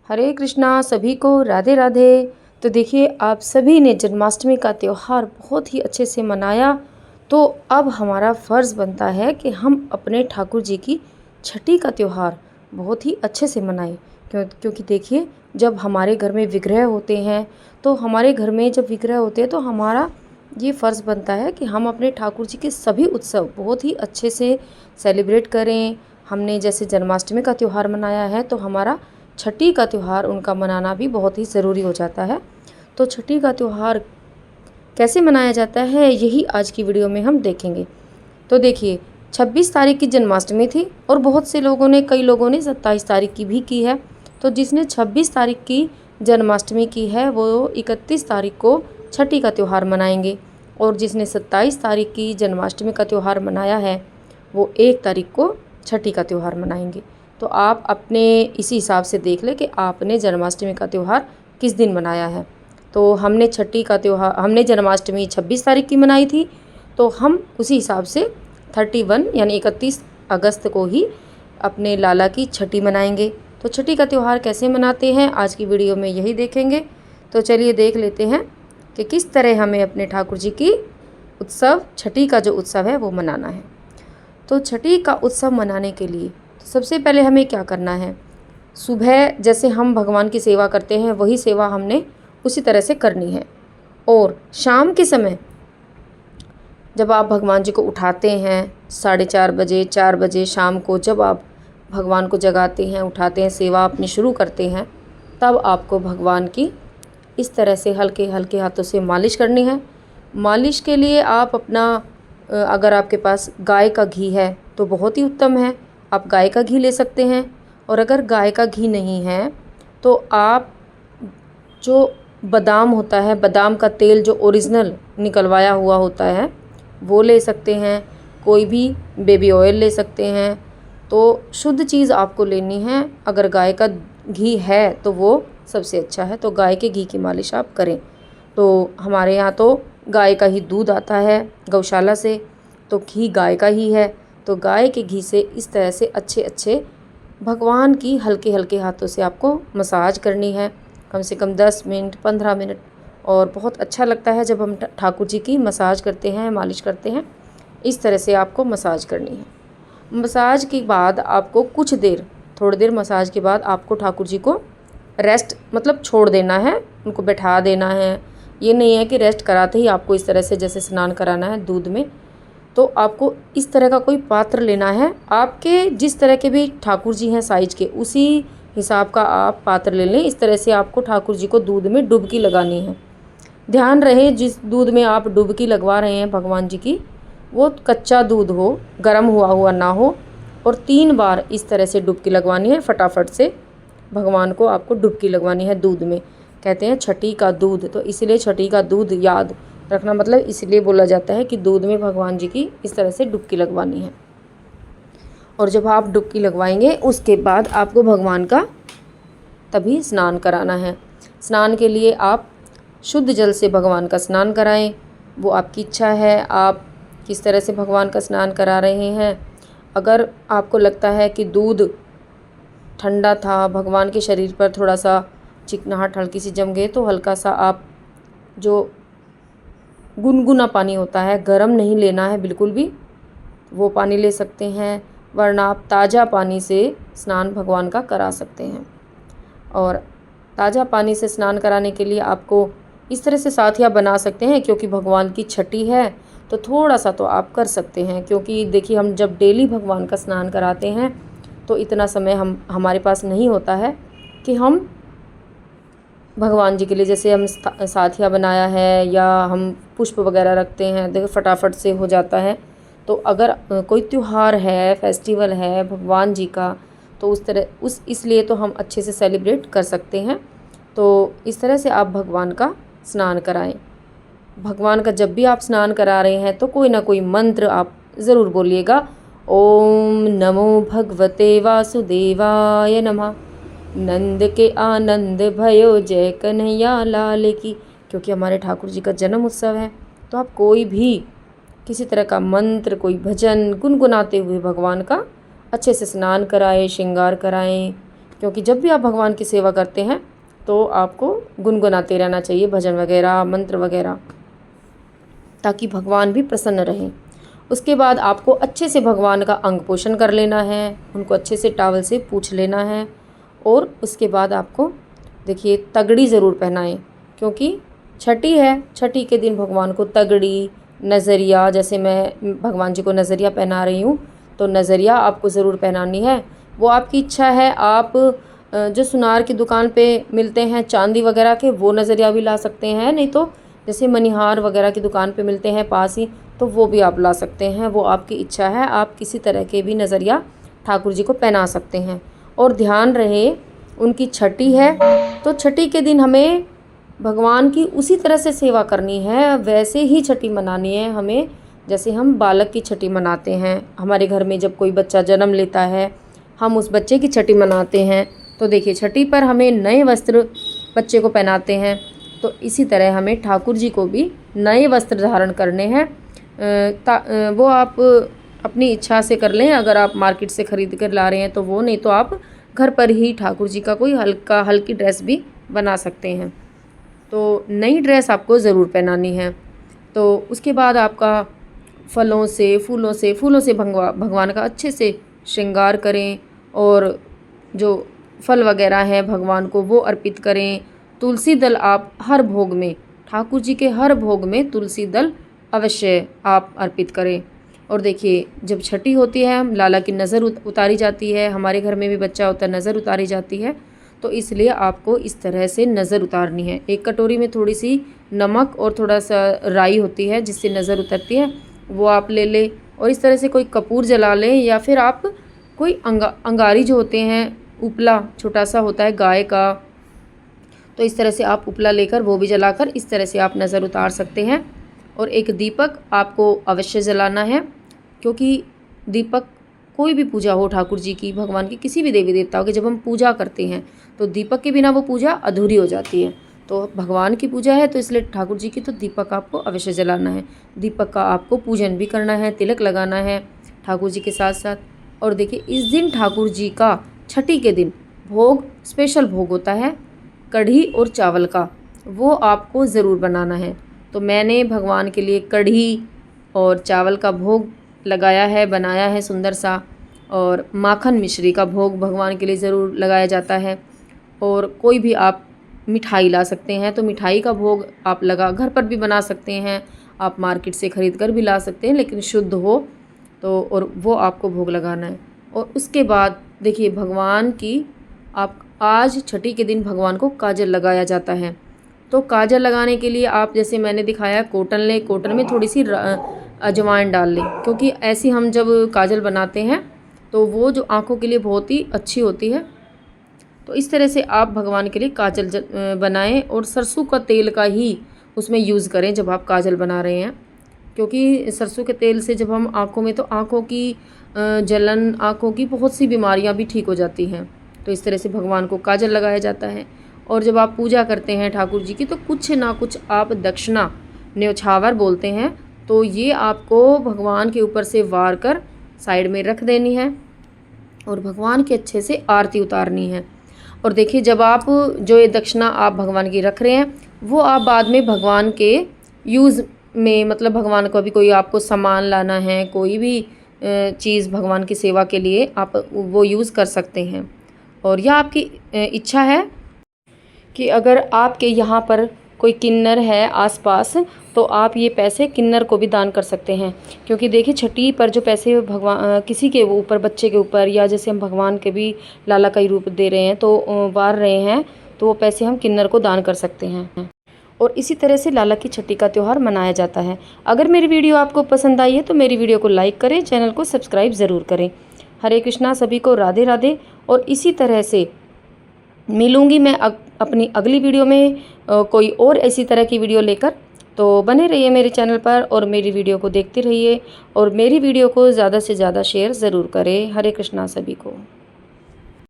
हरे कृष्णा, सभी को राधे राधे। तो देखिए, आप सभी ने जन्माष्टमी का त्यौहार बहुत ही अच्छे से मनाया। तो अब हमारा फ़र्ज़ बनता है कि हम अपने ठाकुर जी की छठी का त्यौहार बहुत ही अच्छे से मनाएं। क्योंकि देखिए, जब हमारे घर में विग्रह होते हैं, तो हमारे घर में जब विग्रह होते हैं तो हमारा ये फ़र्ज़ बनता है कि हम अपने ठाकुर जी के सभी उत्सव बहुत ही अच्छे से सेलिब्रेट करें। हमने जैसे जन्माष्टमी का त्यौहार मनाया है, तो हमारा छठी का त्यौहार उनका मनाना भी बहुत ही ज़रूरी हो जाता है। तो छठी का त्यौहार कैसे मनाया जाता है, यही आज की वीडियो में हम देखेंगे। तो देखिए, 26 तारीख की जन्माष्टमी थी और बहुत से लोगों ने, कई लोगों ने 27 तारीख की भी की है। तो जिसने 26 तारीख की जन्माष्टमी की है, वो 31 तारीख को छठी का त्यौहार मनाएंगे। और जिसने 27 तारीख की जन्माष्टमी का त्यौहार मनाया है, वो 1 तारीख को छठी का त्यौहार मनाएंगे। तो आप अपने इसी हिसाब से देख लें कि आपने जन्माष्टमी का त्यौहार किस दिन मनाया है। तो हमने जन्माष्टमी 26 तारीख की मनाई थी, तो हम उसी हिसाब से 31 यानी 31 अगस्त को ही अपने लाला की छठी मनाएंगे। तो छठी का त्यौहार कैसे मनाते हैं, आज की वीडियो में यही देखेंगे। तो चलिए देख लेते हैं कि किस तरह हमें अपने ठाकुर जी की छठी का जो उत्सव है वो मनाना है। तो छठी का उत्सव मनाने के लिए सबसे पहले हमें क्या करना है, सुबह जैसे हम भगवान की सेवा करते हैं, वही सेवा हमने उसी तरह से करनी है। और शाम के समय जब आप भगवान जी को उठाते हैं 4:30 बजे, 4 बजे शाम को, जब आप भगवान को जगाते हैं, उठाते हैं, सेवा अपनी शुरू करते हैं, तब आपको भगवान की इस तरह से हल्के हल्के हाथों से मालिश करनी है। मालिश के लिए आप अपना अगर आपके पास गाय का घी है तो बहुत ही उत्तम है, आप गाय का घी ले सकते हैं। और अगर गाय का घी नहीं है तो आप जो बादाम होता है, बादाम का तेल जो ओरिजिनल निकलवाया हुआ होता है, वो ले सकते हैं। कोई भी बेबी ऑयल ले सकते हैं। तो शुद्ध चीज़ आपको लेनी है। अगर गाय का घी है तो वो सबसे अच्छा है, तो गाय के घी की मालिश आप करें। तो हमारे यहाँ तो गाय का ही दूध आता है गौशाला से, तो घी गाय का ही है। तो गाय के घी से इस तरह से अच्छे अच्छे भगवान की हल्के हल्के हाथों से आपको मसाज करनी है, कम से कम 10 मिनट 15 मिनट। और बहुत अच्छा लगता है जब हम ठाकुर जी की मसाज करते हैं, मालिश करते हैं। इस तरह से आपको मसाज करनी है। मसाज के बाद आपको कुछ देर, थोड़ी देर मसाज के बाद आपको ठाकुर जी को रेस्ट मतलब छोड़ देना है, उनको बैठा देना है। ये नहीं है कि रेस्ट कराते ही आपको इस तरह से जैसे स्नान कराना है दूध में। तो आपको इस तरह का कोई पात्र लेना है, आपके जिस तरह के भी ठाकुर जी हैं साइज के, उसी हिसाब का आप पात्र ले लें। इस तरह से आपको ठाकुर जी को दूध में डुबकी लगानी है। ध्यान रहे जिस दूध में आप डुबकी लगवा रहे हैं भगवान जी की, वो कच्चा दूध हो, गर्म हुआ हुआ ना हो। और 3 बार इस तरह से डुबकी लगवानी है, फटाफट से भगवान को आपको डुबकी लगवानी है दूध में। कहते हैं छठी का दूध, तो इसलिए छठी का दूध याद रखना, मतलब इसलिए बोला जाता है कि दूध में भगवान जी की इस तरह से डुबकी लगवानी है। और जब आप डुबकी लगवाएंगे उसके बाद आपको भगवान का तभी स्नान कराना है। स्नान के लिए आप शुद्ध जल से भगवान का स्नान कराएं, वो आपकी इच्छा है आप किस तरह से भगवान का स्नान करा रहे हैं। अगर आपको लगता है कि दूध ठंडा था, भगवान के शरीर पर थोड़ा सा चिकनाहट हल्की सी जम गई, तो हल्का सा आप जो गुनगुना पानी होता है, गरम नहीं लेना है बिल्कुल भी, वो पानी ले सकते हैं। वरना आप ताज़ा पानी से स्नान भगवान का करा सकते हैं। और ताज़ा पानी से स्नान कराने के लिए आपको इस तरह से साथिया बना सकते हैं, क्योंकि भगवान की छठी है तो थोड़ा सा तो आप कर सकते हैं। क्योंकि देखिए, हम जब डेली भगवान का स्नान कराते हैं तो इतना समय हमारे पास नहीं होता है कि हम भगवान जी के लिए, जैसे हम साथिया बनाया है या हम पुष्प वगैरह रखते हैं, देखो फटाफट से हो जाता है। तो अगर कोई त्यौहार है, फेस्टिवल है भगवान जी का, तो इसलिए तो हम अच्छे से सेलिब्रेट कर सकते हैं। तो इस तरह से आप भगवान का स्नान कराएं। भगवान का जब भी आप स्नान करा रहे हैं तो कोई ना कोई मंत्र आप ज़रूर बोलिएगा। ओम नमो भगवते वासुदेवाय नमः, नंद के आनंद भयो जय कन्हैया लाल की। क्योंकि हमारे ठाकुर जी का जन्म उत्सव है, तो आप कोई भी किसी तरह का मंत्र, कोई भजन गुनगुनाते हुए भगवान का अच्छे से स्नान कराएं, श्रृंगार कराएं। क्योंकि जब भी आप भगवान की सेवा करते हैं तो आपको गुनगुनाते रहना चाहिए भजन वगैरह, मंत्र वगैरह, ताकि भगवान भी प्रसन्न रहें। उसके बाद आपको अच्छे से भगवान का अंग पोषण कर लेना है, उनको अच्छे से टॉवल से पोंछ लेना है। और उसके बाद आपको देखिए तगड़ी ज़रूर पहनाएं, क्योंकि छठी है, छठी के दिन भगवान को तगड़ी, नज़रिया, जैसे मैं भगवान जी को नज़रिया पहना रही हूँ तो नज़रिया आपको ज़रूर पहनानी है। वो आपकी इच्छा है, आप जो सुनार की दुकान पे मिलते हैं चांदी वगैरह के, वो नज़रिया भी ला सकते हैं, नहीं तो जैसे मनिहार वगैरह की दुकान पे मिलते हैं पास ही, तो वो भी आप ला सकते हैं। वो आपकी इच्छा है, आप किसी तरह के भी नज़रिया ठाकुर जी को पहना सकते हैं। और ध्यान रहे उनकी छठी है तो छठी के दिन हमें भगवान की उसी तरह से सेवा करनी है, वैसे ही छठी मनानी है हमें जैसे हम बालक की छठी मनाते हैं। हमारे घर में जब कोई बच्चा जन्म लेता है, हम उस बच्चे की छठी मनाते हैं, तो देखिए छठी पर हमें नए वस्त्र बच्चे को पहनाते हैं, तो इसी तरह हमें ठाकुर जी को भी नए वस्त्र धारण करने हैं। वो आप अपनी इच्छा से कर लें, अगर आप मार्केट से ख़रीद कर ला रहे हैं तो वो, नहीं तो आप घर पर ही ठाकुर जी का कोई हल्की ड्रेस भी बना सकते हैं। तो नई ड्रेस आपको ज़रूर पहनानी है। तो उसके बाद आपका फलों से, फूलों से भगवान का अच्छे से श्रृंगार करें, और जो फल वगैरह हैं भगवान को वो अर्पित करें। तुलसी दल आप हर भोग में, ठाकुर जी के हर भोग में तुलसी दल अवश्य आप अर्पित करें। और देखिए जब छठी होती है, लाला की नज़र उतारी जाती है, हमारे घर में भी बच्चा होता है, नज़र उतारी जाती है, तो इसलिए आपको इस तरह से नज़र उतारनी है। एक कटोरी में थोड़ी सी नमक और थोड़ा सा राई होती है जिससे नज़र उतरती है, वो आप ले लें। और इस तरह से कोई कपूर जला लें, या फिर आप कोई अंगारी जो होते हैं, उपला छोटा सा होता है गाय का, तो इस तरह से आप उपला लेकर वो भी जलाकर इस तरह से आप नज़र उतार सकते हैं। और एक दीपक आपको अवश्य जलाना है, क्योंकि दीपक, कोई भी पूजा हो ठाकुर जी की, भगवान की, किसी भी देवी देवताओं की, जब हम पूजा करते हैं तो दीपक के बिना वो पूजा अधूरी हो जाती है। तो भगवान की पूजा है तो इसलिए ठाकुर जी की तो दीपक आपको अवश्य जलाना है। दीपक का आपको पूजन भी करना है, तिलक लगाना है ठाकुर जी के साथ साथ। और देखिए इस दिन ठाकुर जी का छठी के दिन भोग, स्पेशल भोग होता है कढ़ी और चावल का, वो आपको ज़रूर बनाना है। तो मैंने भगवान के लिए कढ़ी और चावल का भोग लगाया है, बनाया है सुंदर सा। और माखन मिश्री का भोग भगवान के लिए ज़रूर लगाया जाता है। और कोई भी आप मिठाई ला सकते हैं, तो मिठाई का भोग आप घर पर भी बना सकते हैं, आप मार्केट से ख़रीद कर भी ला सकते हैं, लेकिन शुद्ध हो तो, और वो आपको भोग लगाना है। और उसके बाद देखिए भगवान की आप आज छठी के दिन भगवान को काजल लगाया जाता है। तो काजल लगाने के लिए आप जैसे मैंने दिखाया कॉटन लें, कॉटन में थोड़ी सी अजवाइन डाल लें, क्योंकि ऐसी हम जब काजल बनाते हैं तो वो जो आँखों के लिए बहुत ही अच्छी होती है। तो इस तरह से आप भगवान के लिए काजल बनाएं, और सरसों का तेल का ही उसमें यूज़ करें जब आप काजल बना रहे हैं, क्योंकि सरसों के तेल से जब हम आँखों में, तो आँखों की जलन, आँखों की बहुत सी बीमारियाँ भी ठीक हो जाती हैं। तो इस तरह से भगवान को काजल लगाया जाता है। और जब आप पूजा करते हैं ठाकुर जी की, तो कुछ ना कुछ आप दक्षिणा, न्योछावर बोलते हैं, तो ये आपको भगवान के ऊपर से वार कर साइड में रख देनी है, और भगवान की अच्छे से आरती उतारनी है। और देखिए जब आप जो ये दक्षिणा आप भगवान की रख रहे हैं, वो आप बाद में भगवान के यूज़ में, मतलब भगवान को भी कोई आपको सामान लाना है, कोई भी चीज़ भगवान की सेवा के लिए आप वो यूज़ कर सकते हैं। और यह आपकी इच्छा है कि अगर आपके यहाँ पर कोई किन्नर है आसपास, तो आप ये पैसे किन्नर को भी दान कर सकते हैं। क्योंकि देखिए छठी पर जो पैसे भगवान किसी के ऊपर, बच्चे के ऊपर, या जैसे हम भगवान के भी लाला का ही रूप दे रहे हैं, तो वार रहे हैं, तो वो पैसे हम किन्नर को दान कर सकते हैं। और इसी तरह से लाला की छठी का त्यौहार मनाया जाता है। अगर मेरी वीडियो आपको पसंद आई है तो मेरी वीडियो को लाइक करें, चैनल को सब्सक्राइब ज़रूर करें। हरे कृष्णा, सभी को राधे राधे। और इसी तरह से मिलूँगी मैं अपनी अगली वीडियो में कोई और ऐसी तरह की वीडियो लेकर। तो बने रहिए मेरे चैनल पर और मेरी वीडियो को देखते रहिए, और मेरी वीडियो को ज़्यादा से ज़्यादा शेयर ज़रूर करें। हरे कृष्णा सभी को।